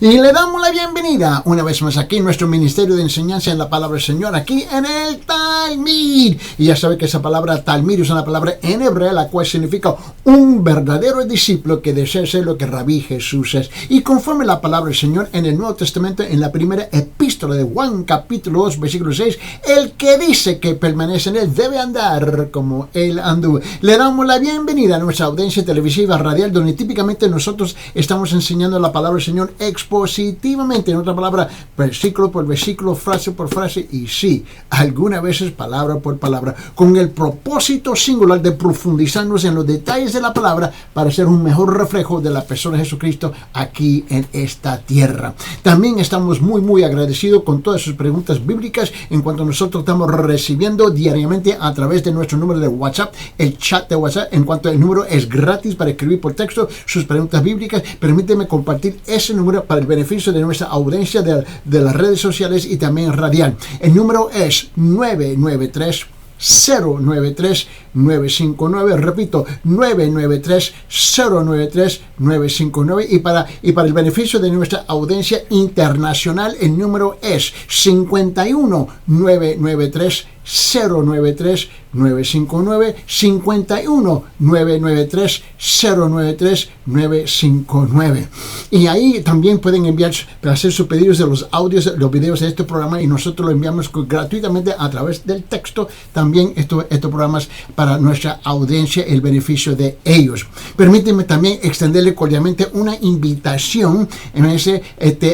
Y le damos la bienvenida una vez más aquí en nuestro Ministerio de Enseñanza en la Palabra del Señor, aquí en el Talmid. Y ya sabe que esa palabra Talmid es una palabra en hebreo, la cual significa un verdadero discípulo que desea ser lo que Rabí Jesús es. Y conforme la palabra del Señor en el Nuevo Testamento, en la primera epístola de Juan, capítulo 2, versículo 6, el que dice que permanece en él debe andar como él anduvo. Le damos la bienvenida a nuestra audiencia televisiva radial, donde típicamente nosotros estamos enseñando la palabra del Señor expositivamente, en otra palabra, versículo por versículo, frase por frase, y sí, algunas veces palabra por palabra, con el propósito singular de profundizarnos en los detalles de la palabra para ser un mejor reflejo de la persona de Jesucristo aquí en esta tierra. También estamos muy agradecidos con todas sus preguntas bíblicas en cuanto nosotros estamos recibiendo diariamente a través de nuestro número de WhatsApp, el chat de WhatsApp, en cuanto el número es gratis para escribir por texto sus preguntas bíblicas. Permíteme compartir ese número para el beneficio de nuestra audiencia de las redes sociales y también radial. El número es 993-093-959, repito, 993-093-959, y para el beneficio de nuestra audiencia internacional, el número es 51-993-093-959, 51-993-093-959. Y ahí también pueden enviar para hacer sus pedidos de los audios, los videos de este programa, y nosotros lo enviamos gratuitamente a través del texto. También estos programas para nuestra audiencia, el beneficio de ellos. Permíteme también extenderle cordialmente una invitación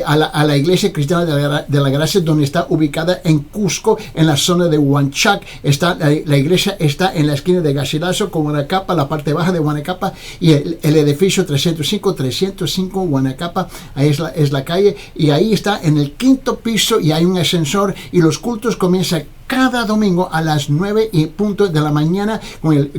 a la Iglesia Cristiana de la Gracia, donde está ubicada en Cusco, en la zona de Huanchac. La iglesia está en la esquina de Garcilaso con Guanacapa, la parte baja de Guanacapa, y el edificio 305 Guanacapa, ahí es la calle, y ahí está en el 5º piso, y hay un ascensor, y los cultos comienzan cada domingo a las 9:00 de la mañana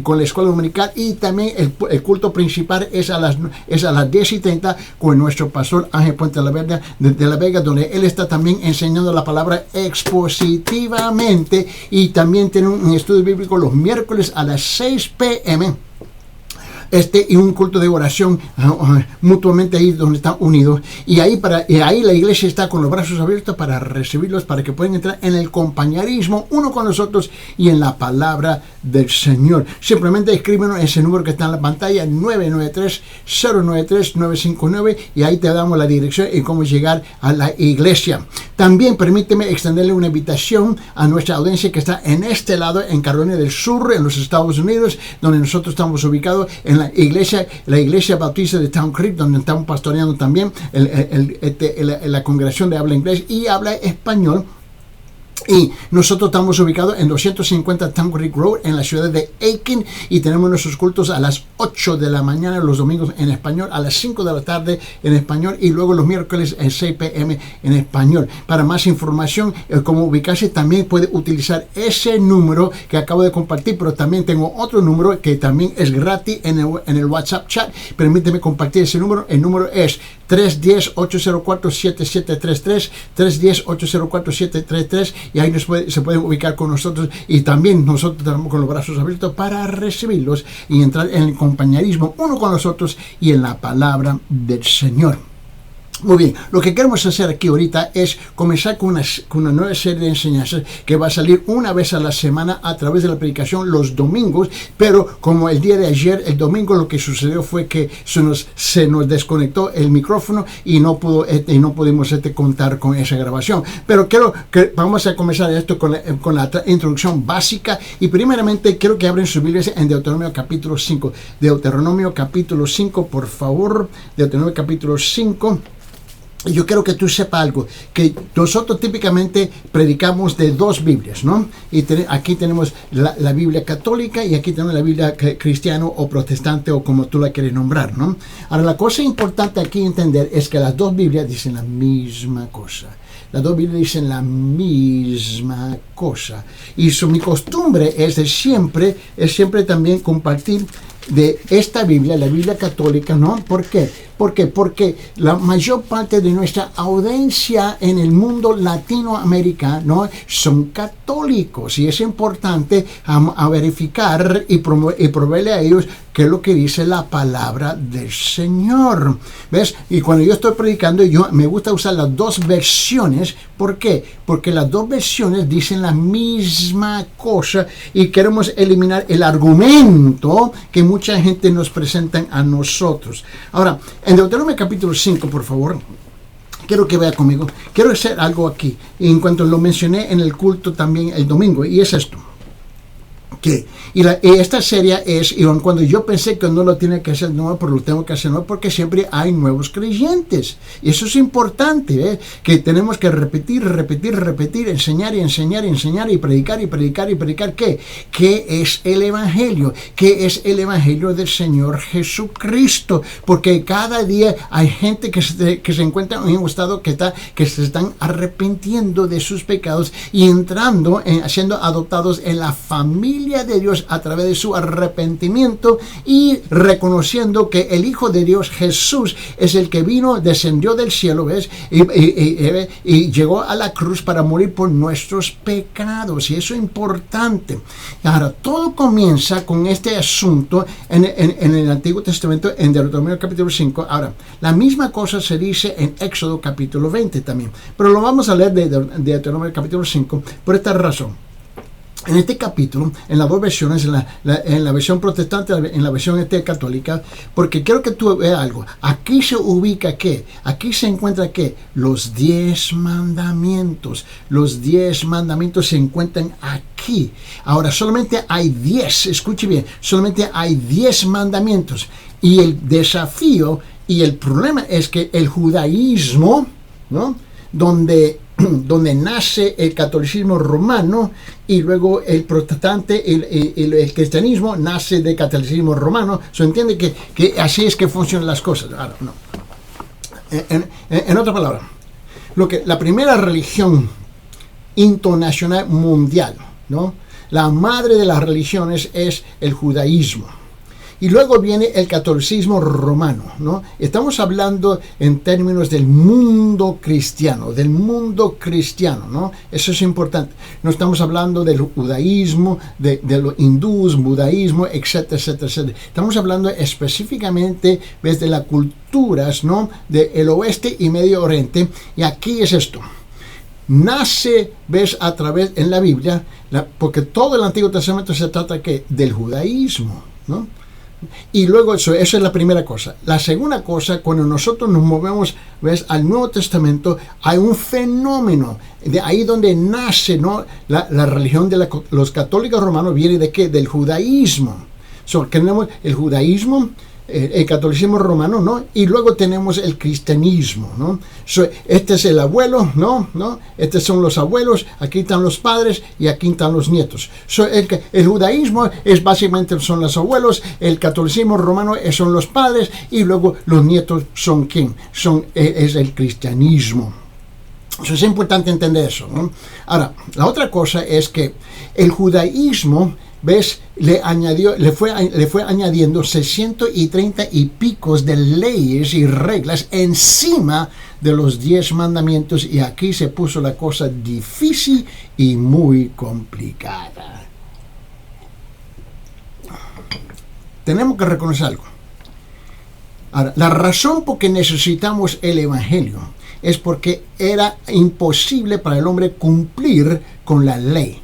con la escuela dominical, y también el culto principal es a las 10:30 con nuestro pastor Ángel Puente de la Vega, donde él está también enseñando la palabra expositivamente, y también tiene un estudio bíblico los miércoles a las 6 p.m. Y un culto de oración mutuamente ahí donde están unidos, y ahí la iglesia está con los brazos abiertos para recibirlos, para que puedan entrar en el compañerismo uno con nosotros y en la palabra del Señor. Simplemente escríbenos ese número que está en la pantalla, 993-093-959, y ahí te damos la dirección y cómo llegar a la iglesia. También permíteme extenderle una invitación a nuestra audiencia que está en este lado, en Carolina del Sur, en los Estados Unidos, donde nosotros estamos ubicados, en la iglesia bautista de Town Creek, donde estamos pastoreando también la congregación de habla inglés y habla español. Y nosotros estamos ubicados en 250 Town Creek Road, en la ciudad de Aiken, y tenemos nuestros cultos a las 8 de la mañana los domingos en español, a las 5 de la tarde en español, y luego los miércoles en 6 p.m. en español. Para más información, cómo ubicarse, también puede utilizar ese número que acabo de compartir, pero también tengo otro número que también es gratis en el WhatsApp chat. Permíteme compartir ese número. El número es 310-804-7733, 310-804-733, y ahí se pueden ubicar con nosotros, y también nosotros estamos con los brazos abiertos para recibirlos y entrar en el compañerismo uno con nosotros y en la palabra del Señor. Muy bien, lo que queremos hacer aquí ahorita es comenzar con una nueva serie de enseñanzas que va a salir una vez a la semana a través de la predicación los domingos, pero como el día de ayer, el domingo, lo que sucedió fue que se nos desconectó el micrófono y no pudimos contar con esa grabación. Pero vamos a comenzar esto con la introducción básica, y primeramente quiero que abren sus Biblias en Deuteronomio capítulo 5. Deuteronomio capítulo 5, por favor. Deuteronomio capítulo 5. Yo quiero que tú sepas algo, que nosotros típicamente predicamos de dos Biblias, ¿no? Y aquí tenemos la Biblia católica, y aquí tenemos la Biblia cristiana o protestante, o como tú la quieres nombrar, ¿no? Ahora, la cosa importante aquí entender es que las dos Biblias dicen la misma cosa. Las dos Biblias dicen la misma cosa. Y mi costumbre es siempre también compartir de esta Biblia, la Biblia católica, ¿no? ¿Por qué? Porque la mayor parte de nuestra audiencia en el mundo latinoamericano son católicos, y es importante a verificar y proveerle a ellos qué es lo que dice la palabra del Señor. ¿Ves? Y cuando yo estoy predicando, me gusta usar las dos versiones. ¿Por qué? Porque las dos versiones dicen la misma cosa y queremos eliminar el argumento que mucha gente nos presenta a nosotros. Ahora, en Deuteronomio capítulo 5, por favor, quiero que vea conmigo. Quiero hacer algo aquí. En cuanto lo mencioné en el culto también el domingo, y es esto. Y esta serie es, y cuando yo pensé que no lo tenía que hacer nuevo, pero lo tengo que hacer nuevo, porque siempre hay nuevos creyentes. Y eso es importante, que tenemos que repetir, enseñar, y predicar. ¿Qué es el Evangelio? ¿Qué es el Evangelio del Señor Jesucristo? Porque cada día hay gente que se encuentra en un estado que se están arrepintiendo de sus pecados y entrando, siendo adoptados en la familia de Dios a través de su arrepentimiento y reconociendo que el Hijo de Dios, Jesús, es el que descendió del cielo, ¿ves? Y llegó a la cruz para morir por nuestros pecados, y eso es importante. Ahora, todo comienza con este asunto en el Antiguo Testamento, en Deuteronomio capítulo 5. Ahora, la misma cosa se dice en Éxodo capítulo 20 también, pero lo vamos a leer de Deuteronomio capítulo 5 por esta razón. En este capítulo, en las dos versiones, en la versión protestante, en la versión católica, porque quiero que tú veas algo. Aquí se ubica ¿qué? Aquí se encuentra ¿qué? Los 10 mandamientos. Los 10 mandamientos se encuentran aquí. Ahora, solamente hay 10, escuche bien, solamente hay 10 mandamientos. Y el desafío y el problema es que el judaísmo, ¿no? Donde nace el catolicismo romano y luego el protestante, el cristianismo nace del catolicismo romano. ¿Se entiende que así es que funcionan las cosas? Ahora, no. En otra palabra, la primera religión internacional mundial, ¿no? La madre de las religiones es el judaísmo. Y luego viene el catolicismo romano, ¿no? Estamos hablando en términos del mundo cristiano, ¿no? Eso es importante. No estamos hablando del judaísmo, de los hindús, budaísmo, etcétera. Estamos hablando específicamente desde las culturas, ¿no? Del oeste y Medio Oriente. Y aquí es esto. Nace, ves, a través en la Biblia, porque todo el Antiguo Testamento se trata ¿qué? Del judaísmo, ¿no? Y luego eso es la primera cosa. La segunda cosa, cuando nosotros nos movemos, ves, al Nuevo Testamento, hay un fenómeno de ahí donde nace, ¿no? la religión de los católicos romanos viene de ¿qué? Del judaísmo. Tenemos el judaísmo, el catolicismo romano, ¿no? Y luego tenemos el cristianismo, ¿no? Este es el abuelo, ¿no? Estos son los abuelos, aquí están los padres y aquí están los nietos. El judaísmo es básicamente son los abuelos, el catolicismo romano son los padres y luego los nietos son ¿quién? Es el cristianismo. Eso es importante entender eso, ¿no? Ahora, la otra cosa es que el judaísmo, ¿ves? Le fue añadiendo 630 y picos de leyes y reglas encima de los 10 mandamientos, y aquí se puso la cosa difícil y muy complicada. Tenemos que reconocer algo. Ahora, la razón por que necesitamos el Evangelio es porque era imposible para el hombre cumplir con la ley.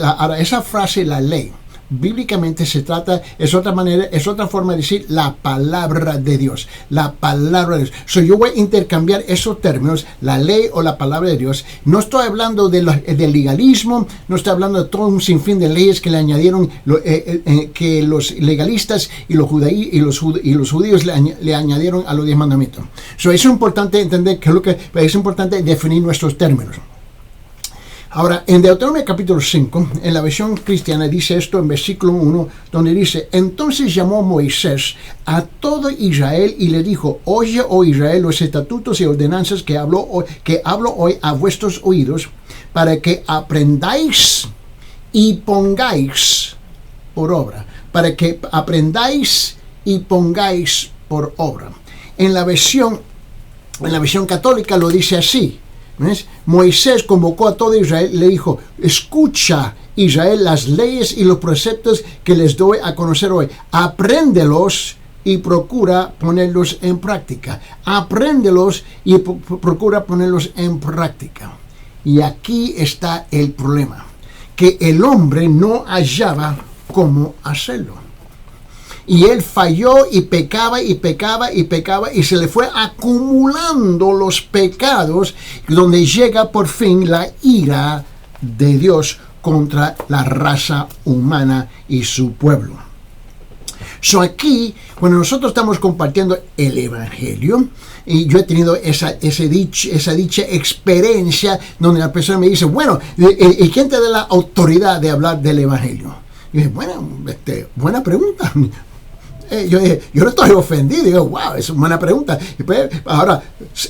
Ahora, esa frase, la ley, bíblicamente se trata, es otra forma de decir la palabra de Dios. La palabra de Dios. Yo voy a intercambiar esos términos, la ley o la palabra de Dios. No estoy hablando del legalismo, no estoy hablando de todo un sinfín de leyes que le añadieron, que los legalistas y los judíos le añadieron a los 10 mandamientos. Es importante entender es importante definir nuestros términos. Ahora, en Deuteronomio capítulo 5, en la versión cristiana, dice esto en versículo 1, donde dice: entonces llamó Moisés a todo Israel y le dijo: oye, oh Israel, los estatutos y ordenanzas que hablo hoy a vuestros oídos, para que aprendáis y pongáis por obra. Para que aprendáis y pongáis por obra. En la versión católica lo dice así. ¿Ves? Moisés convocó a todo Israel y le dijo: escucha Israel, las leyes y los preceptos que les doy a conocer hoy. Apréndelos y procura ponerlos en práctica. Apréndelos y procura ponerlos en práctica. Y aquí está el problema, que el hombre no hallaba cómo hacerlo. Y él falló y pecaba y pecaba y pecaba y se le fue acumulando los pecados, donde llega por fin la ira de Dios contra la raza humana y su pueblo. Aquí, cuando nosotros estamos compartiendo el Evangelio, y yo he tenido esa dicha experiencia donde la persona me dice, bueno, ¿y quién te da la autoridad de hablar del Evangelio? Y yo dije, bueno, buena pregunta. Yo no estoy ofendido, digo, wow, es una buena pregunta. Y pues, ahora,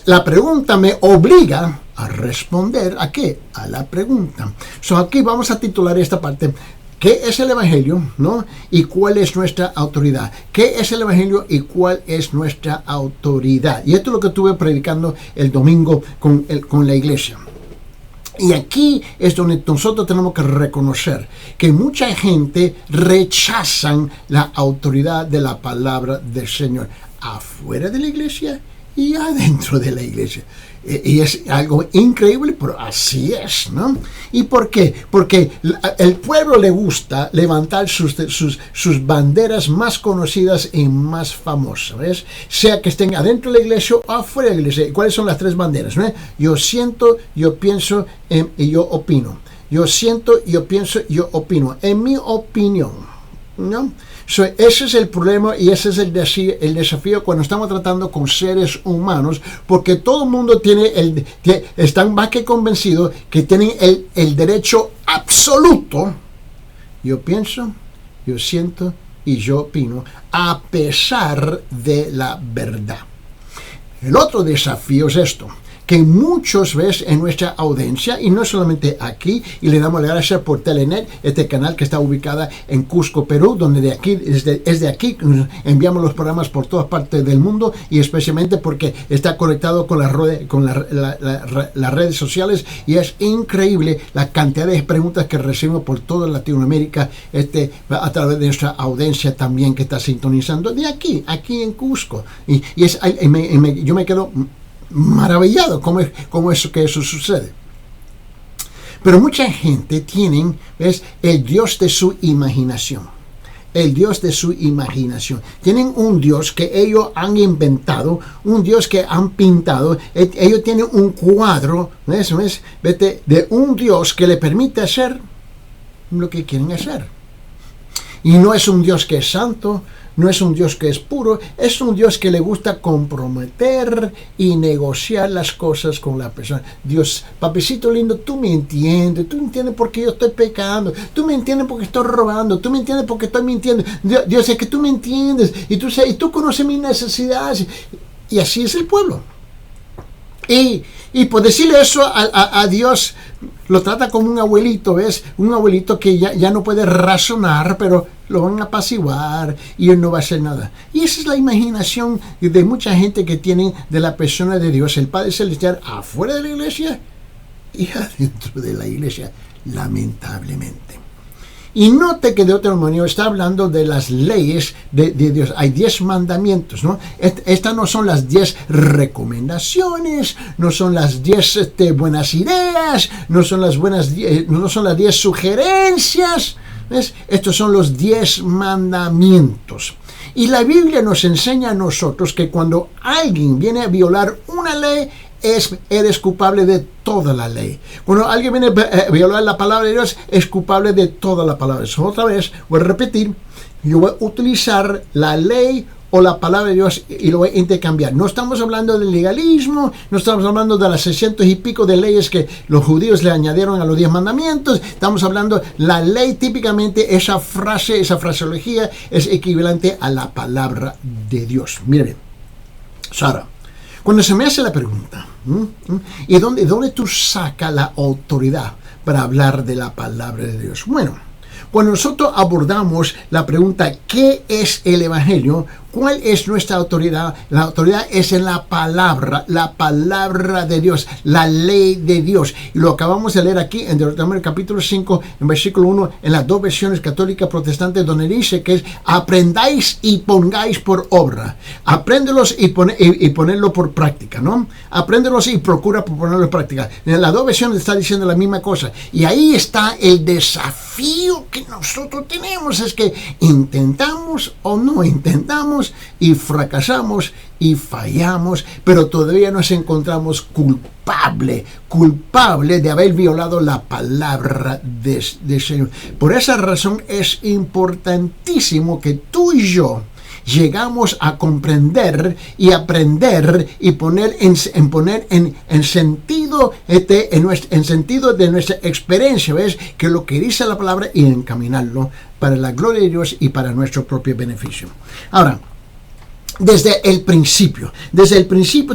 la pregunta me obliga a responder ¿a qué? A la pregunta. Aquí vamos a titular esta parte, ¿qué es el Evangelio? ¿No? ¿Y cuál es nuestra autoridad? ¿Qué es el Evangelio y cuál es nuestra autoridad? Y esto es lo que estuve predicando el domingo con la iglesia. Y aquí es donde nosotros tenemos que reconocer que mucha gente rechazan la autoridad de la palabra del Señor, afuera de la iglesia y adentro de la iglesia. Y es algo increíble, pero así es, ¿no? ¿Y por qué? Porque el pueblo le gusta levantar sus banderas más conocidas y más famosas, ¿ves? Sea que estén adentro de la iglesia o afuera de la iglesia. ¿Cuáles son las tres banderas? ¿No? Yo siento, yo pienso y yo opino. Yo siento, yo pienso, yo opino. En mi opinión, ¿no? Ese es el problema y ese es el desafío cuando estamos tratando con seres humanos, porque todo el mundo están más que convencidos que tienen el derecho absoluto. Yo pienso, yo siento y yo opino, a pesar de la verdad. El otro desafío es esto, que muchos ves en nuestra audiencia, y no solamente aquí, y le damos las gracias por Telenet, este canal que está ubicada en Cusco, Perú, donde desde aquí enviamos los programas por todas partes del mundo, y especialmente porque está conectado con las redes sociales, y es increíble la cantidad de preguntas que recibimos por toda Latinoamérica, a través de nuestra audiencia también que está sintonizando de aquí en Cusco, yo me quedo maravillado cómo es que eso sucede. Pero mucha gente tienen, ¿ves?, el Dios de su imaginación. El Dios de su imaginación. Tienen un Dios que ellos han inventado, un Dios que han pintado. Ellos tienen un cuadro, ¿ves? De un Dios que le permite hacer lo que quieren hacer. Y no es un Dios que es santo, no es un Dios que es puro, es un Dios que le gusta comprometer y negociar las cosas con la persona. Dios, papecito lindo, tú me entiendes por qué yo estoy pecando, tú me entiendes porque estoy robando, tú me entiendes porque estoy mintiendo. Dios, es que tú me entiendes y tú conoces mis necesidades. Y así es el pueblo. Y por decirle eso a Dios, lo trata como un abuelito, ¿ves? Un abuelito que ya no puede razonar, pero lo van a apaciguar y él no va a hacer nada. Y esa es la imaginación de mucha gente que tienen de la persona de Dios, el Padre Celestial, afuera de la iglesia y adentro de la iglesia, lamentablemente. Y note que Deuteronomio está hablando de las leyes de Dios. Hay 10 mandamientos, ¿no? Estas no son las 10 recomendaciones, no son las 10 buenas ideas, no son las 10 sugerencias. ¿Ves? Estos son los 10 mandamientos. Y la Biblia nos enseña a nosotros que cuando alguien viene a violar una ley, eres culpable de toda la ley. Cuando alguien viene a violar la palabra de Dios, es culpable de toda la palabra. Otra vez, voy a repetir, yo voy a utilizar la ley o la palabra de Dios y lo voy a intercambiar. No estamos hablando del legalismo, no estamos hablando de las 600 y pico de leyes que los judíos le añadieron a los 10 mandamientos. Estamos hablando, la ley típicamente, esa fraseología es equivalente a la palabra de Dios. Miren, Sara, cuando se me hace la pregunta, ¿y dónde tú sacas la autoridad para hablar de la palabra de Dios? Bueno, Cuando nosotros abordamos la pregunta, ¿qué es el Evangelio? ¿Cuál es nuestra autoridad? La autoridad es en la palabra de Dios, la ley de Dios. Y lo acabamos de leer aquí en Deuteronomio capítulo 5, en versículo 1, en las dos versiones católicas protestantes, donde dice que es aprendáis y pongáis por obra. Apréndelos y ponerlo por práctica, ¿no? Apréndelos y procura ponerlo en práctica. En las dos versiones está diciendo la misma cosa. Y ahí está el desafío que nosotros tenemos, es que intentamos o no intentamos y fracasamos y fallamos, pero todavía nos encontramos culpable de haber violado la palabra del Señor. Por esa razón es importantísimo que tú y yo llegamos a comprender y aprender y poner en sentido en sentido de nuestra experiencia, ¿ves? Que lo que dice la palabra y encaminarlo para la gloria de Dios y para nuestro propio beneficio. Ahora, desde el principio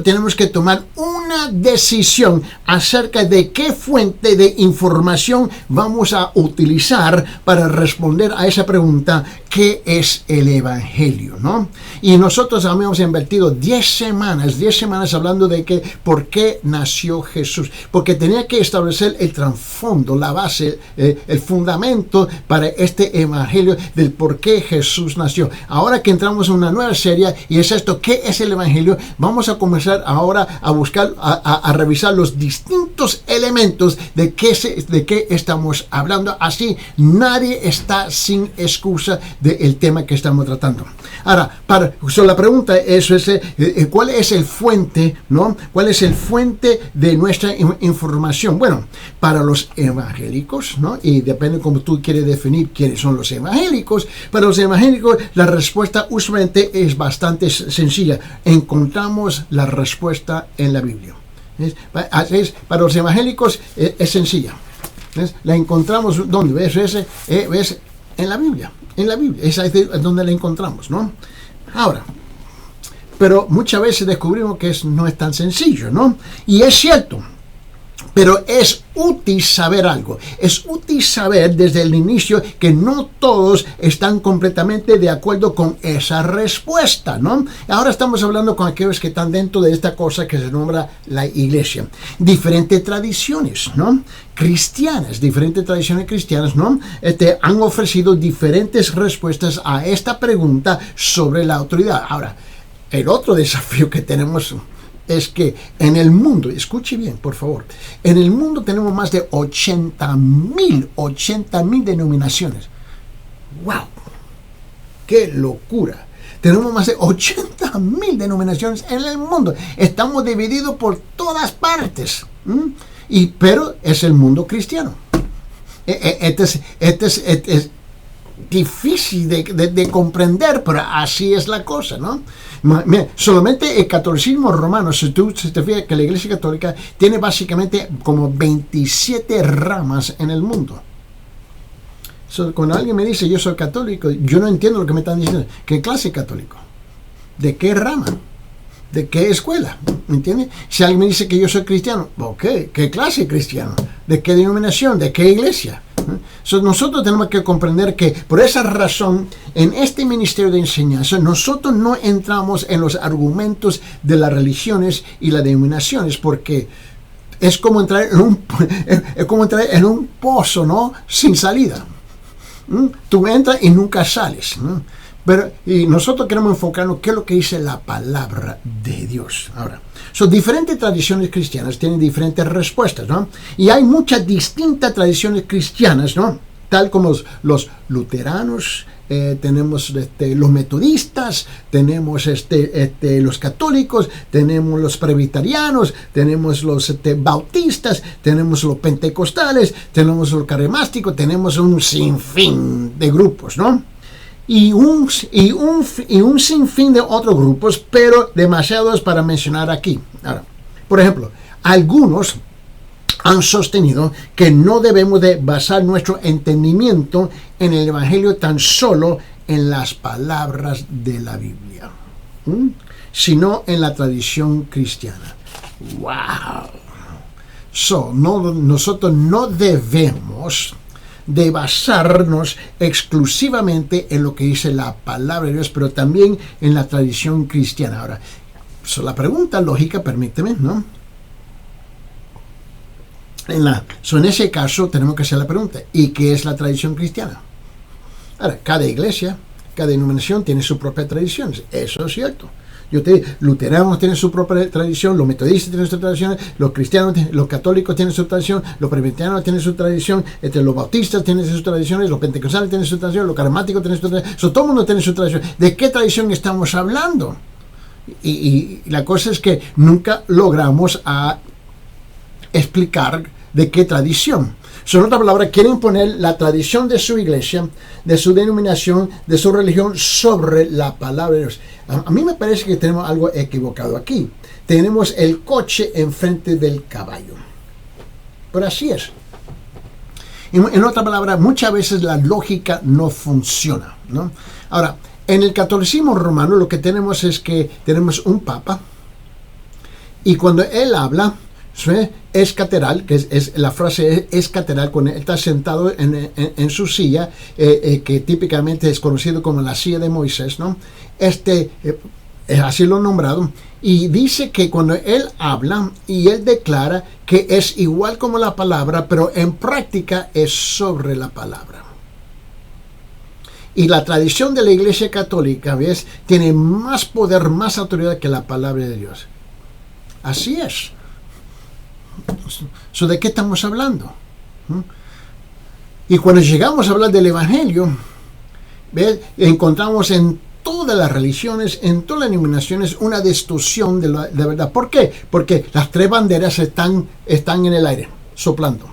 tenemos que tomar una decisión acerca de qué fuente de información vamos a utilizar para responder a esa pregunta, ¿qué es el Evangelio? ¿No? Y nosotros habíamos invertido 10 semanas hablando de que por qué nació Jesús, porque tenía que establecer el trasfondo, la base, el fundamento para este Evangelio del por qué Jesús nació. Ahora que entramos en una nueva serie, y es esto, ¿qué es el Evangelio? Vamos a comenzar ahora a buscar, a revisar los distintos elementos de qué estamos hablando. Así nadie está sin excusa del tema que estamos tratando. Ahora, la pregunta es, ¿cuál es el fuente, no? ¿Cuál es el fuente de nuestra información? Bueno, para los evangélicos, ¿no? Y depende cómo tú quieres definir quiénes son los evangélicos. Para los evangélicos, la respuesta usualmente es bastante sencilla. Encontramos la respuesta en la Biblia. Para los evangélicos es sencilla. ¿Ves? La encontramos, ¿dónde? ¿Ves? En la Biblia. Esa es donde la encontramos, ¿no? Ahora, pero muchas veces descubrimos que no es tan sencillo, ¿no? Y es cierto. Pero es útil saber algo. Es útil saber desde el inicio que no todos están completamente de acuerdo con esa respuesta, ¿no? Ahora estamos hablando con aquellos que están dentro de esta cosa que se nombra la iglesia. Diferentes tradiciones, ¿no? Diferentes tradiciones cristianas, ¿no? Han ofrecido diferentes respuestas a esta pregunta sobre la autoridad. Ahora, el otro desafío que tenemos es que en el mundo, escuche bien, por favor, en el mundo tenemos más de 80,000 denominaciones. ¡Wow! ¡Qué locura! Tenemos más de 80,000 denominaciones en el mundo. Estamos divididos por todas partes. Pero es el mundo cristiano. Este es difícil de comprender, pero así es la cosa, ¿no? Solamente el catolicismo romano, si te fijas que la Iglesia Católica tiene básicamente como 27 ramas en el mundo. Cuando alguien me dice yo soy católico, yo no entiendo lo que me están diciendo. ¿Qué clase de católico? ¿De qué rama? ¿De qué escuela? ¿Me entiendes? Si alguien me dice que yo soy cristiano, ok, ¿qué clase de cristiano? ¿De qué denominación? ¿De qué iglesia? Nosotros tenemos que comprender que por esa razón en este ministerio de enseñanza nosotros no entramos en los argumentos de las religiones y las denominaciones, porque es como entrar en un pozo, ¿no? Sin salida. Tú entras y nunca sales, ¿no? Y nosotros queremos enfocarnos qué es lo que dice la palabra de Dios. Ahora, diferentes tradiciones cristianas tienen diferentes respuestas, ¿no? Y hay muchas distintas tradiciones cristianas, ¿no? Tal como los luteranos, tenemos los metodistas, tenemos los católicos, tenemos los presbiterianos, tenemos los bautistas, tenemos los pentecostales, tenemos los carismáticos, tenemos un sinfín de grupos, ¿no? Y un sinfín de otros grupos, pero demasiados para mencionar aquí. Ahora, por ejemplo, algunos han sostenido que no debemos de basar nuestro entendimiento en el Evangelio tan solo en las palabras de la Biblia, sino en la tradición cristiana. ¡Wow! Nosotros no debemos de basarnos exclusivamente en lo que dice la palabra de Dios, pero también en la tradición cristiana. Ahora, la pregunta lógica, permíteme, ¿no? En ese caso tenemos que hacer la pregunta, ¿y qué es la tradición cristiana? Ahora, cada iglesia, cada denominación tiene su propia tradición, eso es cierto. Luteranos tienen su propia tradición, los metodistas tienen su tradición, los cristianos, los católicos tienen su tradición, los presbiterianos tienen su tradición, los bautistas tienen sus tradiciones, los pentecostales tienen su tradición, los carismáticos tienen su tradición, todo el mundo tiene su tradición. ¿De qué tradición estamos hablando? Y la cosa es que nunca logramos explicar de qué tradición. En otras palabras, quieren poner la tradición de su iglesia, de su denominación, de su religión sobre la palabra de Dios. A mí me parece que tenemos algo equivocado aquí. Tenemos el coche enfrente del caballo. Pero así es. En otras palabras, muchas veces la lógica no funciona, ¿no? Ahora, en el catolicismo romano lo que tenemos es que tenemos un papa y cuando él habla, es cateral, que es la frase es cateral, cuando él está sentado en su silla, que típicamente es conocido como la silla de Moisés, ¿no? Así lo han nombrado, y dice que cuando él habla y él declara que es igual como la palabra, pero en práctica es sobre la palabra. Y la tradición de la Iglesia Católica, ¿ves?, tiene más poder, más autoridad que la palabra de Dios. Así es. ¿De qué estamos hablando? Y cuando llegamos a hablar del Evangelio, ¿ves?, encontramos en todas las religiones, en todas las denominaciones, una distorsión de la verdad. ¿Por qué? Porque las tres banderas están en el aire, soplando.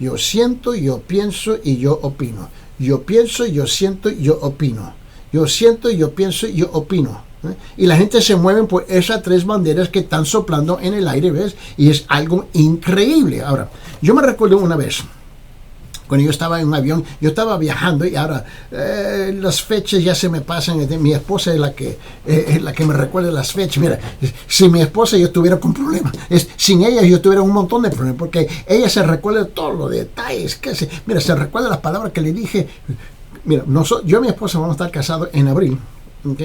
Yo siento, yo pienso y yo opino. Yo pienso, yo siento, yo opino. Yo siento, yo pienso, yo opino. Y la gente se mueve por esas tres banderas que están soplando en el aire, ¿ves? Y es algo increíble. Ahora, yo me recuerdo una vez, cuando yo estaba en un avión, yo estaba viajando y ahora las fechas ya se me pasan. Mi esposa es la que me recuerda las fechas. Mira, si mi esposa yo tuviera un problema, sin ella yo tuviera un montón de problemas, porque ella se recuerda de todos los detalles. Mira, se recuerda las palabras que le dije. Mira, yo y mi esposa vamos a estar casados en abril.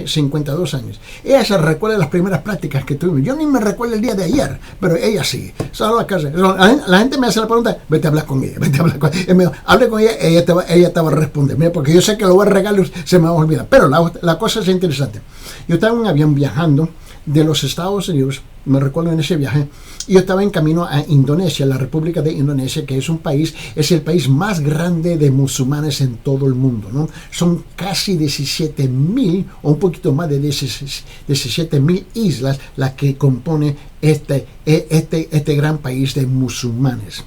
52 años. Ella se recuerda de las primeras prácticas que tuvimos. Yo ni me recuerdo el día de ayer, pero ella sí. La gente me hace la pregunta, vete a hablar con ella, vete a hablar con ella. Hable con ella, ella te va a responder. Mira, porque yo sé que lo voy a regalar, se me va a olvidar. Pero la cosa es interesante. Yo estaba en un avión viajando de los Estados Unidos, me recuerdo en ese viaje, y yo estaba en camino a Indonesia, la República de Indonesia, que es el país más grande de musulmanes en todo el mundo, ¿no? Son casi 17,000 o un poquito más de 17,000 islas las que compone este gran país de musulmanes.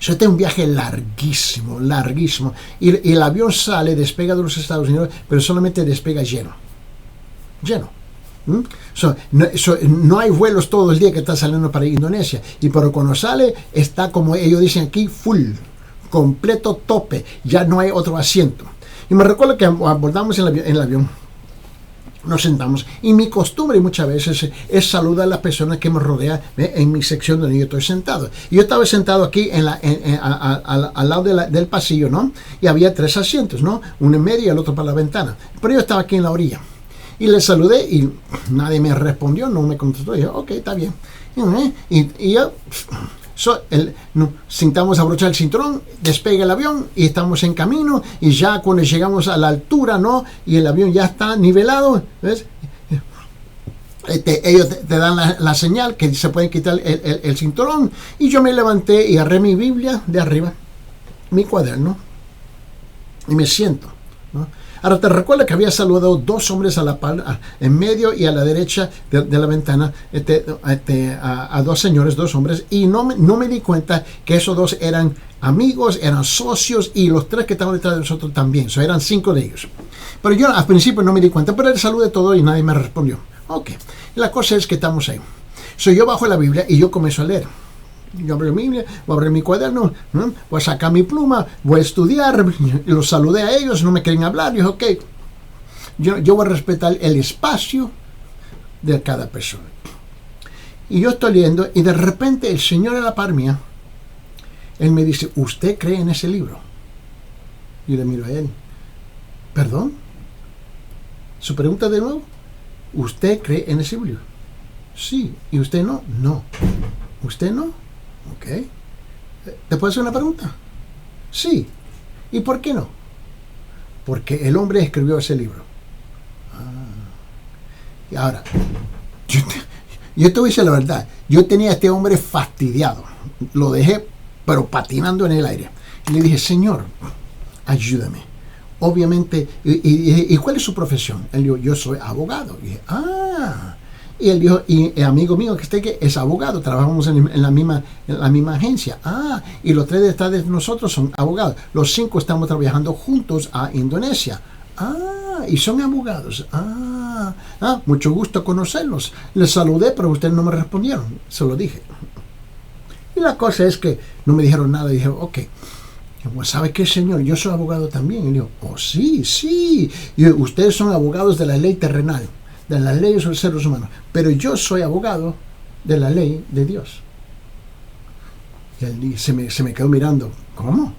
Este es un viaje larguísimo, larguísimo, y el avión despega de los Estados Unidos, pero solamente despega lleno. No hay vuelos todo el día que está saliendo para Indonesia, pero cuando sale está, como ellos dicen aquí, full, completo tope, ya no hay otro asiento. Y me recuerdo que abordamos en el avión, nos sentamos, y mi costumbre muchas veces es saludar a las personas que me rodean en mi sección donde yo estoy sentado. Y yo estaba sentado aquí al lado del pasillo, ¿no? Y había 3 asientos, ¿no? Uno en medio y el otro para la ventana, pero yo estaba aquí en la orilla. Y le saludé y nadie me respondió, no me contestó. Y yo, ok, está bien. Y yo, sintamos abrochar el cinturón, despega el avión y estamos en camino. Y ya cuando llegamos a la altura, ¿no?, y el avión ya está nivelado, ¿ves?, ellos te dan la señal que se pueden quitar el cinturón. Y yo me levanté y agarré mi Biblia de arriba, mi cuaderno, y me siento, ¿no? Ahora, te recuerda que había saludado 2 hombres a la par, en medio y a la derecha de la ventana, a 2 señores, 2 hombres, y no me di cuenta que esos 2 eran amigos, eran socios, y los 3 que estaban detrás de nosotros también. Eran 5 de ellos. Pero yo al principio no me di cuenta, pero él saludé todo y nadie me respondió. Ok, la cosa es que estamos ahí. Yo bajo la Biblia y yo comienzo a leer. Yo abro mi Biblia, voy a abrir mi cuaderno, ¿no?, voy a sacar mi pluma, voy a estudiar. Los saludé a ellos, no me quieren hablar. Yo dije, ok, yo voy a respetar el espacio de cada persona. Y yo estoy leyendo y de repente el Señor a la par mía Él me dice, ¿usted cree en ese libro? Y le miro a él. ¿Perdón? Su pregunta de nuevo. ¿Usted cree en ese libro? Sí. ¿Y usted no? No. ¿Usted no? Ok. ¿Te puedo hacer una pregunta? Sí. ¿Y por qué no? Porque el hombre escribió ese libro. Y ahora, yo te voy a decir la verdad. Yo tenía a este hombre fastidiado. Lo dejé, pero patinando en el aire. Y le dije, Señor, ayúdame. Obviamente, ¿y cuál es su profesión? Él dijo, yo soy abogado. Y dije, Y él dijo, y el amigo mío que está aquí es abogado, trabajamos en la misma agencia. Y los 3 de nosotros son abogados. Los 5 estamos trabajando juntos a Indonesia. Y son abogados. Mucho gusto conocerlos. Les saludé, pero ustedes no me respondieron. Se lo dije. Y la cosa es que no me dijeron nada. Y dije, ok. ¿Sabe qué, señor? Yo soy abogado también. Y dijo, sí. Y ustedes son abogados de la ley terrenal, de las leyes de los seres humanos. Pero yo soy abogado de la ley de Dios. Y él se me quedó mirando. ¿Cómo?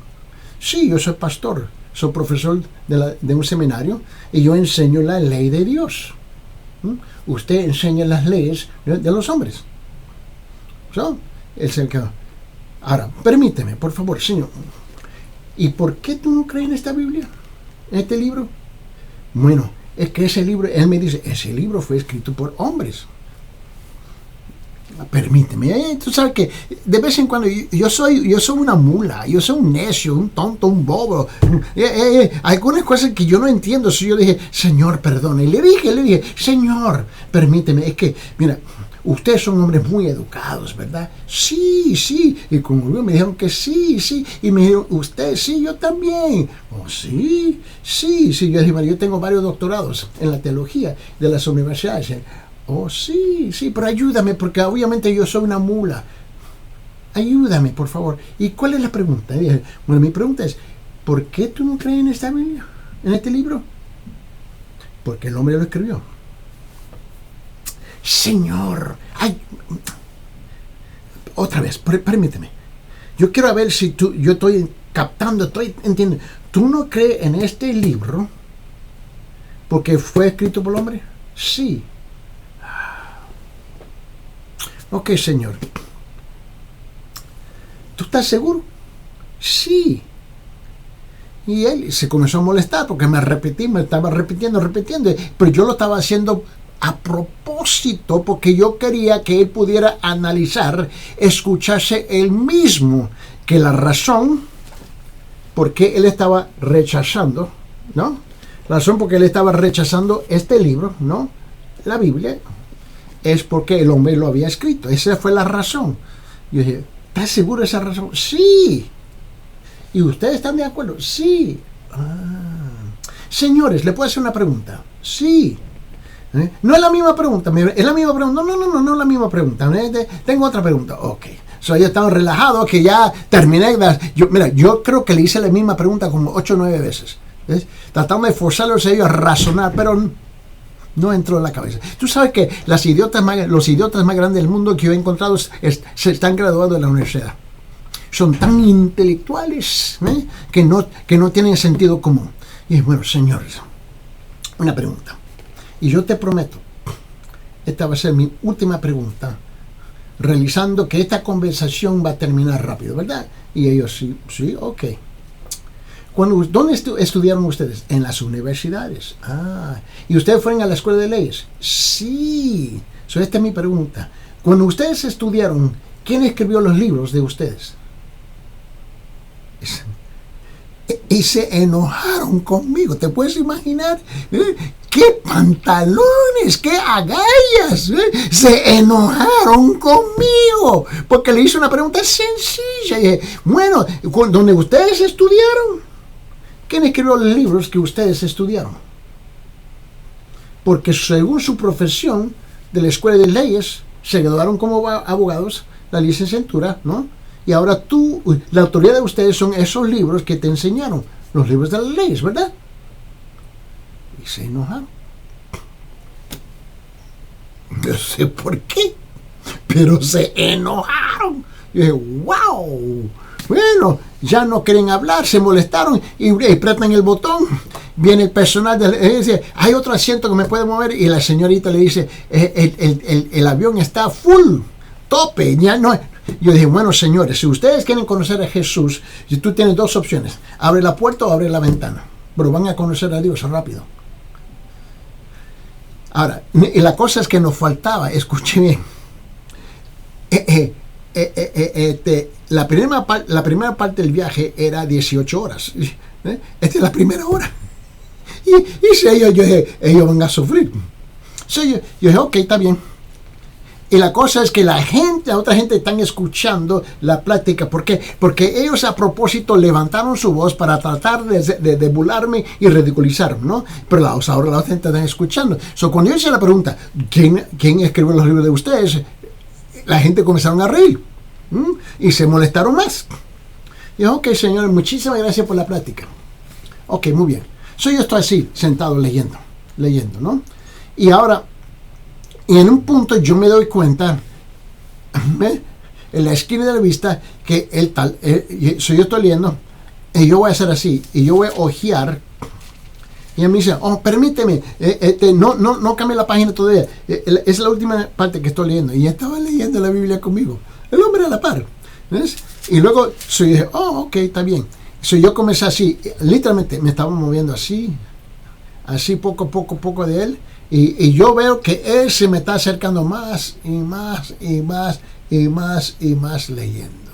Sí, yo soy pastor. Soy profesor de un seminario y yo enseño la ley de Dios. Usted enseña las leyes de los hombres. Él se quedó. Ahora, permíteme, por favor, señor. ¿Y por qué tú no crees en esta Biblia? ¿En este libro? Bueno, es que ese libro, él me dice, ese libro fue escrito por hombres. Permíteme, tú sabes que de vez en cuando yo soy una mula, yo soy un necio, un tonto, un bobo. Algunas cosas que yo no entiendo. Si yo dije, Señor, perdone. Y le dije, Señor, permíteme. Es que, mira, ustedes son hombres muy educados, ¿verdad? Sí. Y como me dijeron que sí. Y me dijeron, usted, sí, yo también. Oh, sí. Yo dije, yo tengo varios doctorados en la teología de las universidades. Oh, sí, pero ayúdame, porque obviamente yo soy una mula. Ayúdame, por favor. ¿Y cuál es la pregunta? Bueno, mi pregunta es, ¿por qué tú no crees en esta Biblia, en este libro? Porque el hombre lo escribió. Señor, otra vez, permíteme. Yo quiero ver si yo estoy captando, estoy entendiendo. ¿Tú no crees en este libro porque fue escrito por el hombre? Sí. Ok, Señor. ¿Tú estás seguro? Sí. Y él se comenzó a molestar porque me estaba repitiendo, pero yo lo estaba haciendo a propósito porque yo quería que él pudiera analizar, escucharse él mismo, que la razón por qué él estaba rechazando, ¿no? La razón por qué él estaba rechazando este libro, ¿no? La Biblia, es porque el hombre lo había escrito. Esa fue la razón. Yo dije, ¿estás seguro de esa razón? Sí. ¿Y ustedes están de acuerdo? Sí. Señores, ¿le puedo hacer una pregunta? Sí. No es la misma pregunta. ¿Es la misma pregunta? No es la misma pregunta. Tengo otra pregunta. Ok. Yo estaba relajado que ya terminé. Yo creo que le hice la misma pregunta como 8 o 9 veces. Tratando de forzarlos a ellos a razonar, pero no entró en la cabeza. Tú sabes que los idiotas más grandes del mundo que yo he encontrado se están graduando de la universidad. Son tan intelectuales que no tienen sentido común. Y bueno, señores, una pregunta. Y yo te prometo, esta va a ser mi última pregunta, realizando que esta conversación va a terminar rápido, ¿verdad? Y ellos, sí, ok. ¿Dónde estudiaron ustedes? En las universidades. ¿Y ustedes fueron a la escuela de leyes? Sí. Esta es mi pregunta. Cuando ustedes estudiaron, ¿quién escribió los libros de ustedes? Y se enojaron conmigo. ¿Te puedes imaginar? ¡Qué pantalones! ¡Qué agallas! Se enojaron conmigo porque le hice una pregunta sencilla. Y dije, bueno, ¿dónde ustedes estudiaron? ¿Quién escribió los libros que ustedes estudiaron? Porque según su profesión de la escuela de leyes, se graduaron como abogados, la licenciatura, ¿no? Y ahora la autoridad de ustedes son esos libros que te enseñaron, los libros de las leyes, ¿verdad? Y se enojaron. No sé por qué, pero se enojaron. Y dije, wow, Bueno, ya no quieren hablar, se molestaron y apretan el botón. Viene el personal, dice, hay otro asiento que me puede mover, y la señorita le dice, el avión está full, tope, ya no. Yo dije, bueno, señores, si ustedes quieren conocer a Jesús, tú tienes dos opciones, abre la puerta o abre la ventana, pero van a conocer a Dios rápido. Ahora, y la cosa es que nos faltaba, escuche bien, la primera parte del viaje era 18 horas. Esta es la primera hora. Y si ellos van a sufrir. So, yo dije, ok, está bien. Y la cosa es que la otra gente están escuchando la plática. ¿Por qué? Porque ellos a propósito levantaron su voz para tratar de burlarme y ridiculizarme, ¿no? Pero ahora la otra gente está escuchando. So, cuando yo hice la pregunta, ¿quién escribió los libros de ustedes? La gente comenzaron a reír. Y se molestaron más. Y yo, ok, señores, muchísimas gracias por la plática. Ok, muy bien. So, yo estoy así, sentado leyendo, ¿no? Y ahora, y en un punto yo me doy cuenta, en la esquina de la vista, que yo estoy leyendo, y yo voy a hacer así, y yo voy a ojear, y él me dice, permíteme, no cambie la página todavía, es la última parte que estoy leyendo, y estaba leyendo la Biblia conmigo, el hombre a la par, ¿ves? Y luego yo dije, ok, está bien. So, yo comencé así, literalmente me estaba moviendo así poco a poco de él, y yo veo que él se me está acercando más y más y más y más y más leyendo.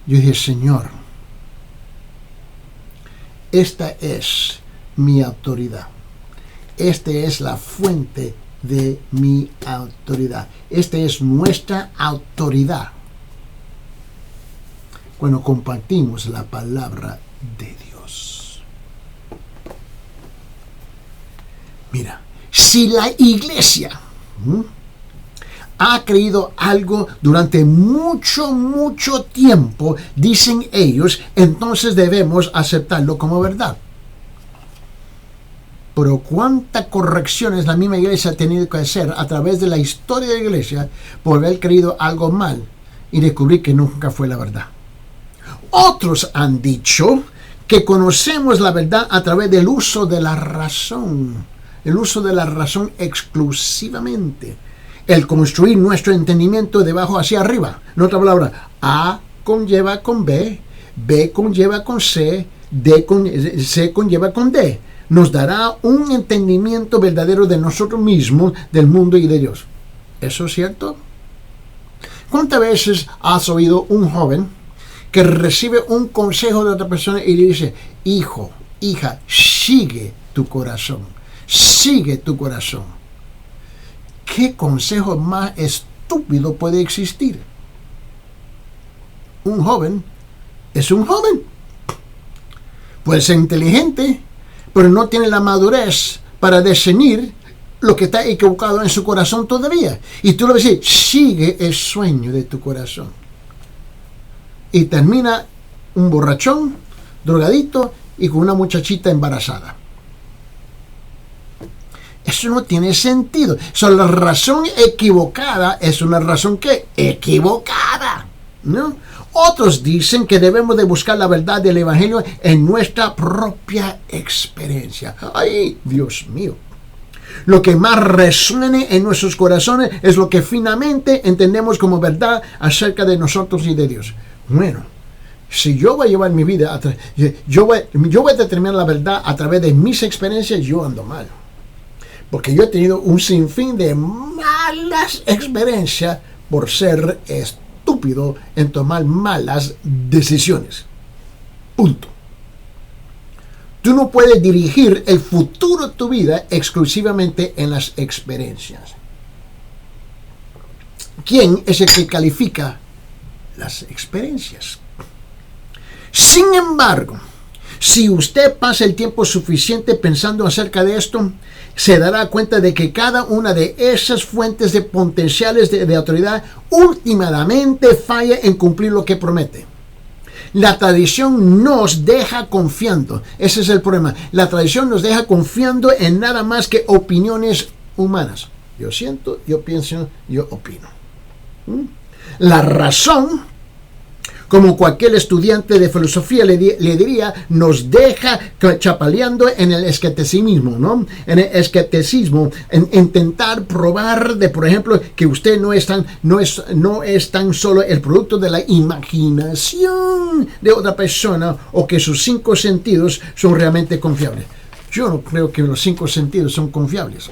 Yo dije, Señor, esta es mi autoridad, esta es la fuente de mi autoridad, esta es nuestra autoridad cuando compartimos la palabra de Dios. Mira, si la iglesia ha creído algo durante mucho tiempo, dicen ellos, entonces debemos aceptarlo como verdad. Pero cuántas correcciones la misma iglesia ha tenido que hacer a través de la historia de la iglesia por haber creído algo mal y descubrir que nunca fue la verdad. Otros han dicho que conocemos la verdad a través del uso de la razón, el uso de la razón exclusivamente, el construir nuestro entendimiento de abajo hacia arriba. En otra palabra, A conlleva con B, B conlleva con C, C conlleva con D. Nos dará un entendimiento verdadero de nosotros mismos, del mundo y de Dios. ¿Eso es cierto? ¿Cuántas veces has oído un joven que recibe un consejo de otra persona y le dice, hijo, hija, sigue tu corazón, sigue tu corazón? ¿Qué consejo más estúpido puede existir? Un joven es un joven. Puede ser inteligente, pero no tiene la madurez para discernir lo que está equivocado en su corazón todavía. Y tú le vas a decir, sigue el sueño de tu corazón. Y termina un borrachón, drogadito y con una muchachita embarazada. Eso no tiene sentido. La razón equivocada es una razón que equivocada, ¿no? Otros dicen que debemos de buscar la verdad del Evangelio en nuestra propia experiencia. ¡Ay, Dios mío! Lo que más resuene en nuestros corazones es lo que finalmente entendemos como verdad acerca de nosotros y de Dios. Bueno, si yo voy a llevar mi vida, yo voy a determinar la verdad a través de mis experiencias, yo ando mal. Porque yo he tenido un sinfín de malas experiencias por ser estúpido en tomar malas decisiones. Punto. Tú no puedes dirigir el futuro de tu vida exclusivamente en las experiencias. ¿Quién es el que califica las experiencias? Sin embargo, si usted pasa el tiempo suficiente pensando acerca de esto, se dará cuenta de que cada una de esas fuentes de potenciales de autoridad últimamente falla en cumplir lo que promete. La tradición nos deja confiando. Ese es el problema. La tradición nos deja confiando en nada más que opiniones humanas. Yo siento, yo pienso, yo opino. La razón Como cualquier estudiante de filosofía le diría, nos deja chapaleando en el escepticismo, ¿no? En el escepticismo, en intentar probar por ejemplo, que usted no es tan solo el producto de la imaginación de otra persona, o que sus 5 sentidos son realmente confiables. Yo no creo que los 5 sentidos son confiables.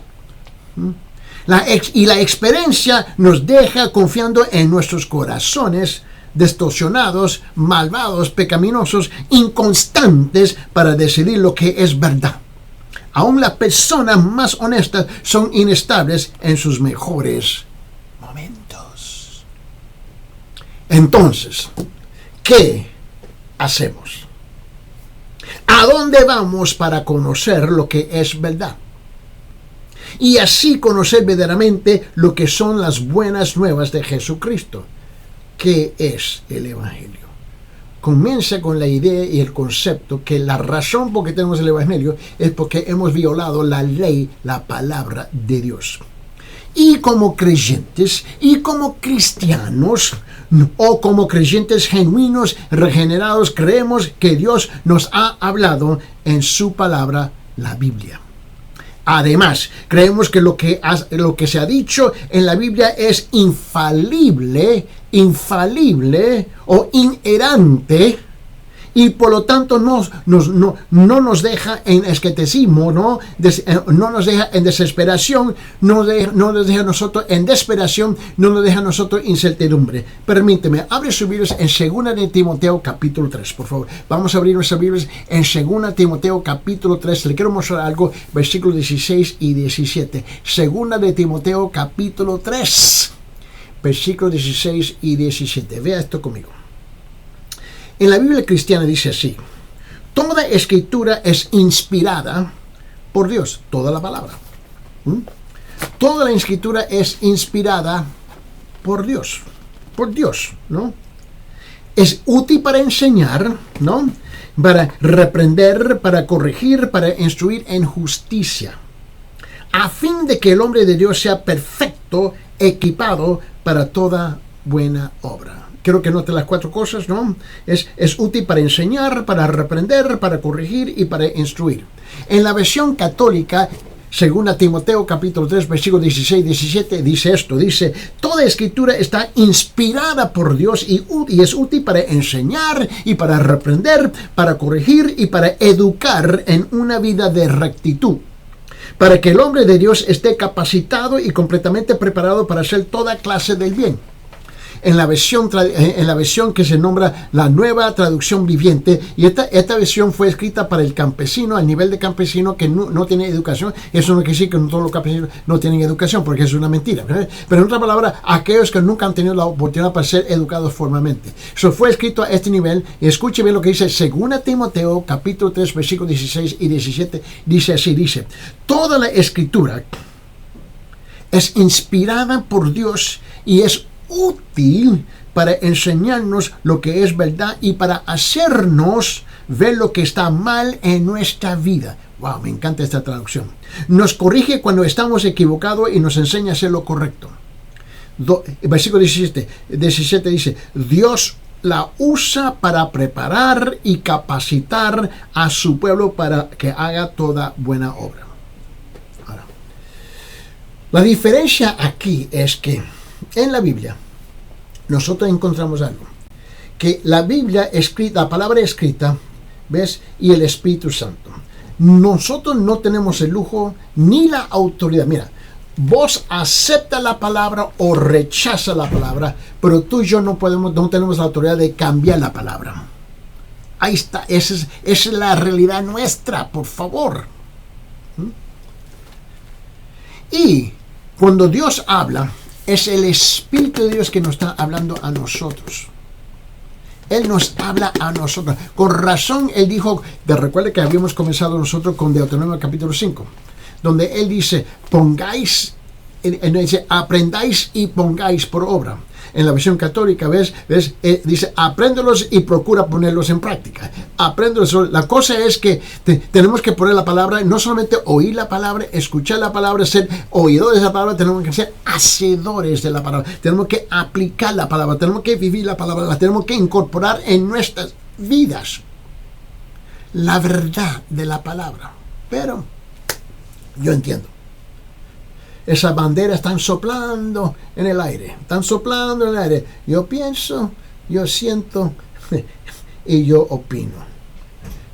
La experiencia nos deja confiando en nuestros corazones distorsionados, malvados, pecaminosos, inconstantes para decidir lo que es verdad. Aún las personas más honestas son inestables en sus mejores momentos. Entonces, ¿qué hacemos? ¿A dónde vamos para conocer lo que es verdad? Y así conocer verdaderamente lo que son las buenas nuevas de Jesucristo. ¿Qué es el Evangelio? Comienza con la idea y el concepto que la razón por que tenemos el Evangelio es porque hemos violado la ley, la palabra de Dios. Y como creyentes, y como cristianos, o como creyentes genuinos, regenerados, creemos que Dios nos ha hablado en su palabra, la Biblia. Además, creemos que lo que se ha dicho en la Biblia es infalible o inerrante, y por lo tanto no nos deja en escepticismo, no nos deja en desesperación, no nos deja a nosotros en desesperación, no nos deja a nosotros incertidumbre. Permíteme, abre sus Biblias en 2 de Timoteo capítulo 3, por favor. Vamos a abrir nuestras Biblias en 2 Timoteo capítulo 3. Le quiero mostrar algo, versículos 16 y 17. 2 de Timoteo capítulo 3, versículos 16 y 17. Vea esto conmigo. En la Biblia cristiana dice así: toda escritura es inspirada por Dios, toda la palabra. Toda la escritura es inspirada por Dios, ¿no? Es útil para enseñar, ¿no? Para reprender, para corregir, para instruir en justicia, a fin de que el hombre de Dios sea perfecto, equipado para toda buena obra. Quiero que note las 4 cosas, ¿no? Es útil para enseñar, para reprender, para corregir y para instruir. En la versión católica, 2 Timoteo capítulo 3, versículos 16 y 17, dice esto, dice: toda escritura está inspirada por Dios y es útil para enseñar y para reprender, para corregir y para educar en una vida de rectitud, para que el hombre de Dios esté capacitado y completamente preparado para hacer toda clase del bien. En la versión que se nombra la Nueva Traducción Viviente, y esta versión fue escrita para el campesino, al nivel de campesino que no tiene educación. Eso no quiere decir que todos los campesinos no tienen educación, porque es una mentira, ¿verdad? Pero en otra palabra, aquellos que nunca han tenido la oportunidad para ser educados formalmente. Eso fue escrito a este nivel, y escuche bien lo que dice 2 Timoteo capítulo 3, versículos 16 y 17, dice así, dice: toda la escritura es inspirada por Dios y es útil para enseñarnos lo que es verdad y para hacernos ver lo que está mal en nuestra vida. Wow, me encanta esta traducción. Nos corrige cuando estamos equivocados y nos enseña a hacer lo correcto. Versículo 17 dice: Dios la usa para preparar y capacitar a su pueblo para que haga toda buena obra. Ahora, la diferencia aquí es que en la Biblia nosotros encontramos algo, que la Biblia escrita, la palabra escrita, ¿ves? Y el Espíritu Santo. Nosotros no tenemos el lujo ni la autoridad. Mira, vos acepta la palabra o rechaza la palabra, pero tú y yo no tenemos la autoridad de cambiar la palabra. Ahí está, esa es la realidad nuestra, por favor. Y cuando Dios habla, es el Espíritu de Dios que nos está hablando a nosotros. Él nos habla a nosotros. Con razón, Él dijo, recuerda que habíamos comenzado nosotros con Deuteronomio capítulo 5, donde Él dice: pongáis dice, aprendáis y pongáis por obra. En la versión católica, dice, apréndelos y procura ponerlos en práctica. Apréndelos. La cosa es que tenemos que poner la palabra, no solamente oír la palabra, escuchar la palabra, ser oidores de la palabra, tenemos que ser hacedores de la palabra. Tenemos que aplicar la palabra, tenemos que vivir la palabra, la tenemos que incorporar en nuestras vidas. La verdad de la palabra. Pero yo entiendo. Esas banderas están soplando en el aire. Están soplando en el aire. Yo pienso, yo siento y yo opino.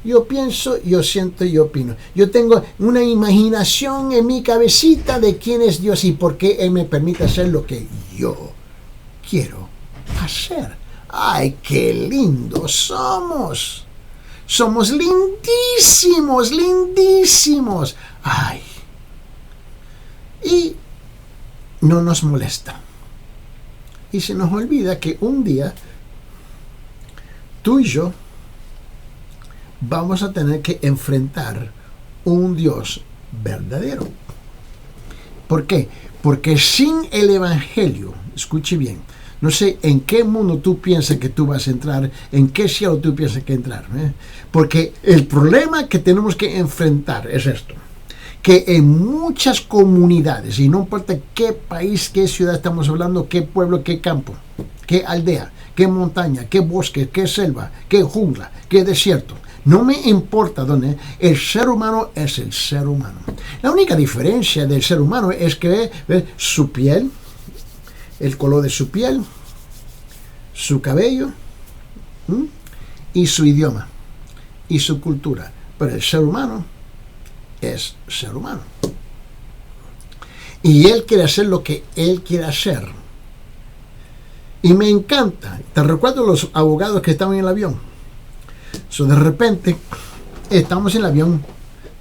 Yo pienso, yo siento y yo opino. Yo tengo una imaginación en mi cabecita de quién es Dios y por qué Él me permite hacer lo que yo quiero hacer. ¡Ay, qué lindos somos! Somos lindísimos, lindísimos. ¡Ay! Y no nos molesta. Y se nos olvida que un día tú y yo vamos a tener que enfrentar un Dios verdadero. ¿Por qué? Porque sin el Evangelio, escuche bien, no sé en qué mundo tú piensas que tú vas a entrar, en qué cielo tú piensas que entrar, porque el problema que tenemos que enfrentar es esto. Que en muchas comunidades, y no importa qué país, qué ciudad estamos hablando, qué pueblo, qué campo, qué aldea, qué montaña, qué bosque, qué selva, qué jungla, qué desierto, no me importa dónde, el ser humano es el ser humano. La única diferencia del ser humano es que su piel, el color de su piel, su cabello, y su idioma, y su cultura. Pero el ser humano es ser humano. Y Él quiere hacer lo que Él quiere hacer. Y me encanta. Te recuerdo los abogados que estaban en el avión. De repente, estamos en el avión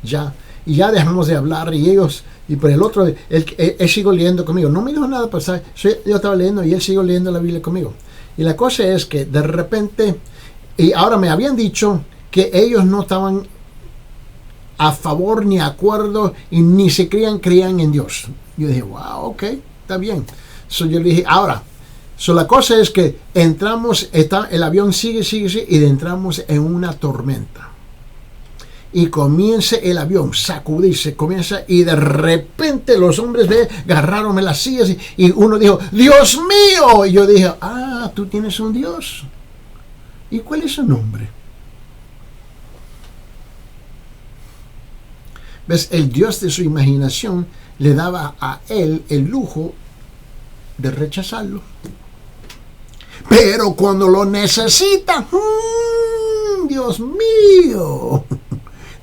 ya. Y ya dejamos de hablar. Y ellos, y por el otro, él siguió leyendo conmigo. No me dijo nada, pues yo estaba leyendo y él siguió leyendo la Biblia conmigo. Y la cosa es que de repente, y ahora me habían dicho que ellos no estaban a favor ni acuerdo y ni se creían en Dios. Yo dije, wow, ok, está bien. Yo le dije, ahora, la cosa es que entramos, el avión sigue y entramos en una tormenta. Y comienza el avión, sacudirse, comienza, y de repente los hombres agarraron las sillas y uno dijo, ¡Dios mío! Y yo dije, tú tienes un Dios. ¿Y cuál es su nombre? ¿Ves? El Dios de su imaginación le daba a él el lujo de rechazarlo. Pero cuando lo necesita, Dios mío,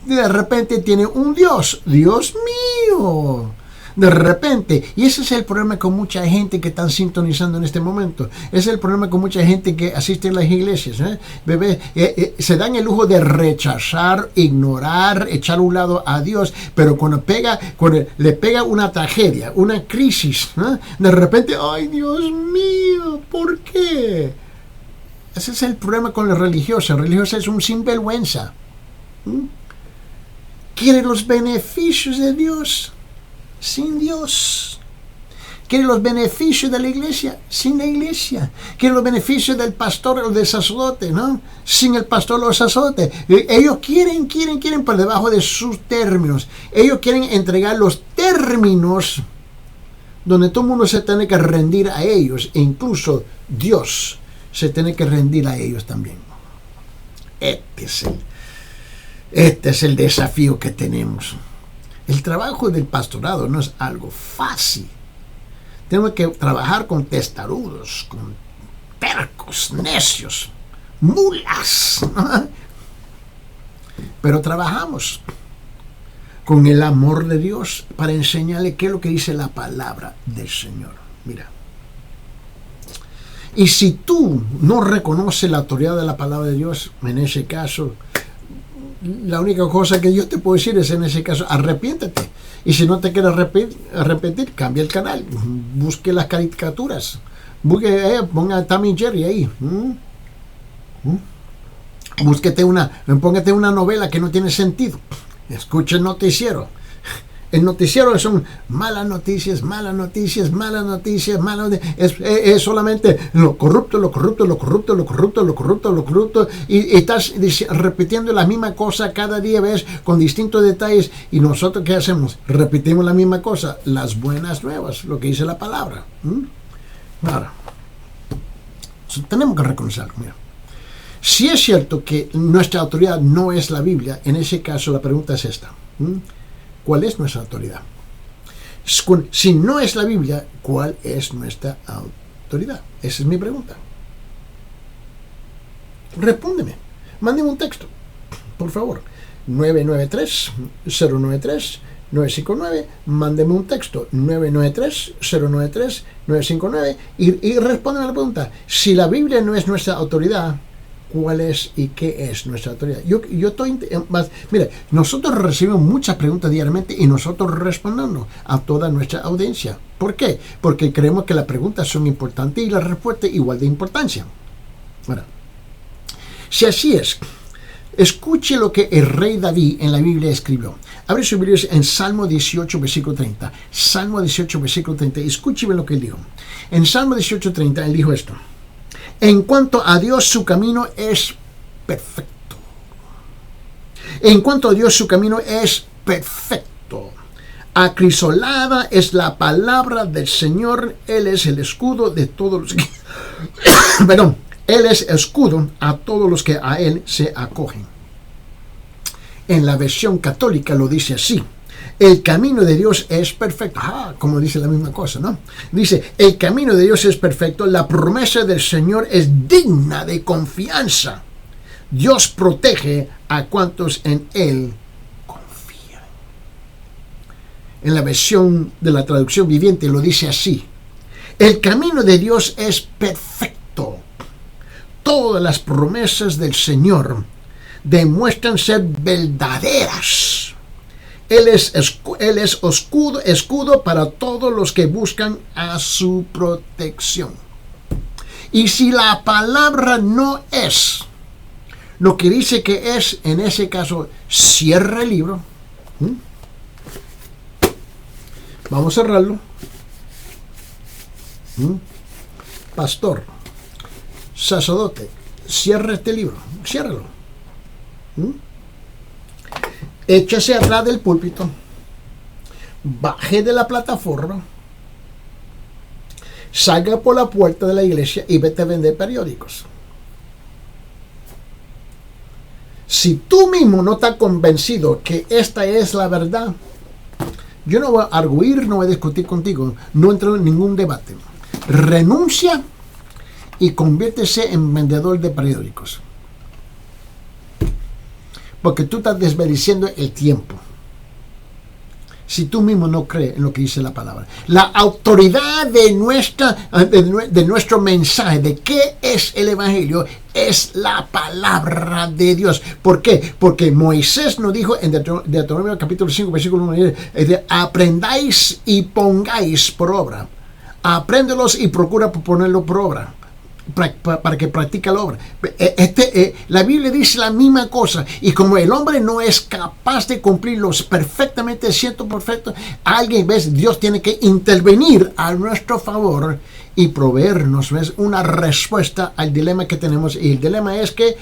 de repente tiene un Dios, Dios mío, de repente. Y ese es el problema con mucha gente que están sintonizando en este momento. Ese es el problema con mucha gente que asiste a las iglesias. Se dan el lujo de rechazar, ignorar, echar a un lado a Dios, pero cuando le pega una tragedia, una crisis, de repente, ¡ay, Dios mío! ¿Por qué? Ese es el problema con el religioso. El religioso es un sinvergüenza. Quiere los beneficios de Dios sin Dios. Quiere los beneficios de la iglesia sin la iglesia. Quiere los beneficios del pastor o del sacerdote, ¿no? Sin el pastor o el sacerdote. Ellos quieren por debajo de sus términos. Ellos quieren entregar los términos donde todo el mundo se tiene que rendir a ellos. E incluso Dios se tiene que rendir a ellos también. Este es el desafío que tenemos. El trabajo del pastorado no es algo fácil. Tenemos que trabajar con testarudos, con tercos, necios, mulas. Pero trabajamos con el amor de Dios para enseñarle qué es lo que dice la palabra del Señor. Mira. Y si tú no reconoces la autoridad de la palabra de Dios, en ese caso, la única cosa que yo te puedo decir es, en ese caso, arrepiéntete. Y si no te quieres arrepentir, cambia el canal. Busque las caricaturas. Ponga a Tommy Jerry ahí. Póngate una novela que no tiene sentido. Escuche el noticiero. El noticiero son malas noticias, malas noticias, malas noticias, malas noticias. Es solamente lo corrupto, lo corrupto, lo corrupto, lo corrupto, lo corrupto, lo corrupto. Y estás repitiendo la misma cosa cada día, ves, con distintos detalles. ¿Y nosotros qué hacemos? Repetimos la misma cosa, las buenas nuevas, lo que dice la palabra. Ahora, tenemos que reconocerlo, mira. Si es cierto que nuestra autoridad no es la Biblia, en ese caso la pregunta es esta. ¿Cuál es nuestra autoridad? Si no es la Biblia, ¿cuál es nuestra autoridad? Esa es mi pregunta. Respóndeme. Mándeme un texto, por favor. 993-093-959. Mándeme un texto. 993-093-959. Y respóndeme la pregunta. Si la Biblia no es nuestra autoridad, ¿cuál es y qué es nuestra autoridad? Yo estoy... Mire, nosotros recibimos muchas preguntas diariamente y nosotros respondemos a toda nuestra audiencia. ¿Por qué? Porque creemos que las preguntas son importantes y la respuesta igual de importancia. Bueno, si así es, escuche lo que el rey David en la Biblia escribió. Abre su Biblia en Salmo 18, versículo 30. Salmo 18, versículo 30. Escúcheme lo que él dijo. En Salmo 18, 30, él dijo esto. En cuanto a Dios, su camino es perfecto. En cuanto a Dios, su camino es perfecto. Acrisolada es la palabra del Señor. Él es el escudo de todos los que... Perdón. Él es escudo a todos los que a Él se acogen. En la versión católica lo dice así. El camino de Dios es perfecto. Como dice la misma cosa, ¿no? Dice, el camino de Dios es perfecto. La promesa del Señor es digna de confianza. Dios protege a cuantos en Él confían. En la versión de la traducción viviente lo dice así. El camino de Dios es perfecto. Todas las promesas del Señor demuestran ser verdaderas. Él es escudo para todos los que buscan a su protección. Y si la palabra no es lo que dice que es, en ese caso, cierra el libro. Vamos a cerrarlo. Pastor, sacerdote, cierra este libro. Ciérralo. Échase atrás del púlpito, baje de la plataforma, salga por la puerta de la iglesia y vete a vender periódicos. Si tú mismo no estás convencido que esta es la verdad, yo no voy a arguir, no voy a discutir contigo, no entro en ningún debate. Renuncia y conviértese en vendedor de periódicos. Porque tú estás desperdiciando el tiempo. Si tú mismo no crees en lo que dice la palabra. La autoridad de nuestro mensaje, de qué es el Evangelio, es la palabra de Dios. ¿Por qué? Porque Moisés nos dijo en Deuteronomio capítulo 5, versículo 1, aprendáis y pongáis por obra. Apréndelos y procura ponerlo por obra. Para que practique la obra. La Biblia dice la misma cosa, y como el hombre no es capaz de cumplirlos perfectamente, siendo perfecto, alguien, ¿ves? Dios tiene que intervenir a nuestro favor y proveernos, ¿ves? Una respuesta al dilema que tenemos. Y el dilema es que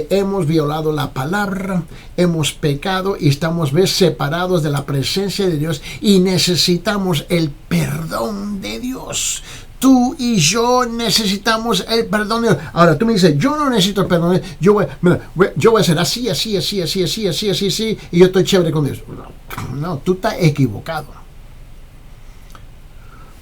hemos violado la palabra, hemos pecado y estamos, ¿ves? Separados de la presencia de Dios y necesitamos el perdón de Dios. Tú y yo necesitamos el perdón de Dios. Ahora, tú me dices, yo no necesito el perdón de Dios. Yo voy a hacer así, y yo estoy chévere con Dios. No, tú estás equivocado.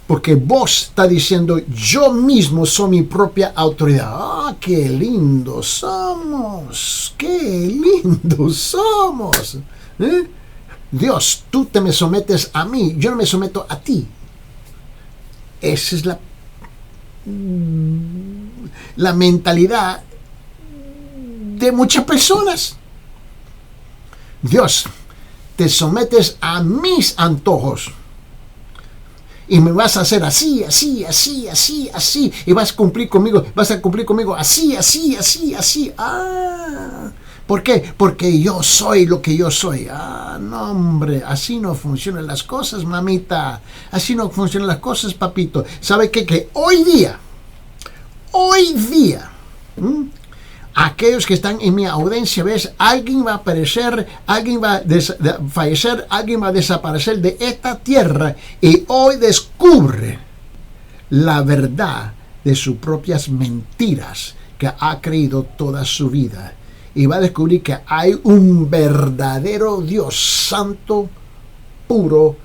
Porque vos estás diciendo, yo mismo soy mi propia autoridad. ¡Qué lindos somos! ¡Qué lindos somos! Dios, tú te me sometes a mí, yo no me someto a ti. Esa es la mentalidad de muchas personas. Dios, te sometes a mis antojos y me vas a hacer así, y vas a cumplir conmigo así. ¿Por qué? Porque yo soy lo que yo soy. No, hombre, así no funcionan las cosas, mamita. Así no funcionan las cosas, papito. ¿Sabe qué? Que hoy día, aquellos que están en mi audiencia, ¿ves? Alguien va a aparecer, alguien va a fallecer, alguien va a desaparecer de esta tierra y hoy descubre la verdad de sus propias mentiras que ha creído toda su vida. Y va a descubrir que hay un verdadero Dios santo, puro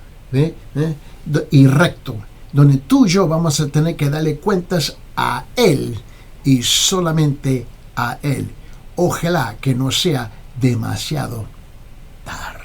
y recto, donde tú y yo vamos a tener que darle cuentas a Él y solamente a Él. Ojalá que no sea demasiado tarde.